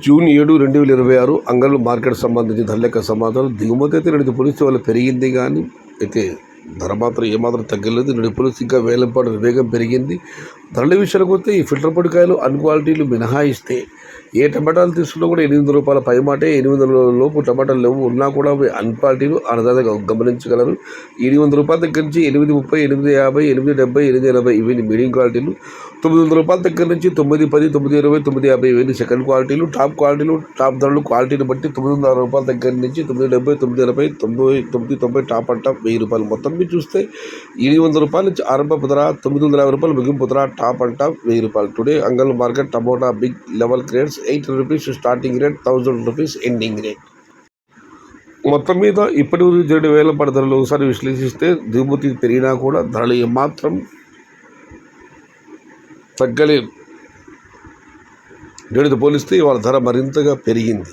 June 7, 2026 అంగళ్ళు market సంబంధించి ధరల యొక్క సమాచారం. దిగుమతి అయితే నేడు పులుసు వల్ల పెరిగింది, కానీ అయితే ధర మాత్రం ఏమాత్రం తగ్గలేదు. నేడు పులుసు ఇంకా వేలంపాటు వివేగం పెరిగింది. ధరల విషయానికి వస్తే ఈ ఫిల్టర్ పొడికాయలు అన్క్వాలిటీలు మినహాయిస్తే ఏ టమాటాలు తీసుకున్నా కూడా రూపాయల పై మాటే. 800 లోపు టమాటాలు లేవు, ఉన్నా కూడా అవి అన్క్వాలిటీలు అన్నదాతగా గమనించగలరు. రూపాయల దగ్గర నుంచి 830, 850, 870, 880 ఇవి మీడియం క్వాలిటీలు. రూపాయల దగ్గర నుంచి 910, 920, 950 ఇవన్నీ సెకండ్ క్వాలిటీలు. టాప్ క్వాలిటీలు, టాప్ ధరలు క్వాలిటీని బట్టి రూపాయల దగ్గర నుంచి 970, 980, 990 టాప్ అంట రూపాయలు. మొత్తం మీరు చూస్తే రూపాయల నుంచి ఆరంభపు ధర, రూపాయలు ముగింపు ధర, టాప్ అంట రూపాయలు. టుడే అంగల్ market tomato big level grades 800 rupees starting rate, 1000 rupees ending rate. మొత్తం మీద ఇప్పటి వరకు జరిగిన వేలంపాట ధరలు ఒకసారి విశ్లేషిస్తే దిగుమతి పెరిగినా కూడా ధరలు ఏమాత్రం తగ్గలేదు. నేటితో పోలిస్తే ఇవాళ ధర మరింతగా పెరిగింది.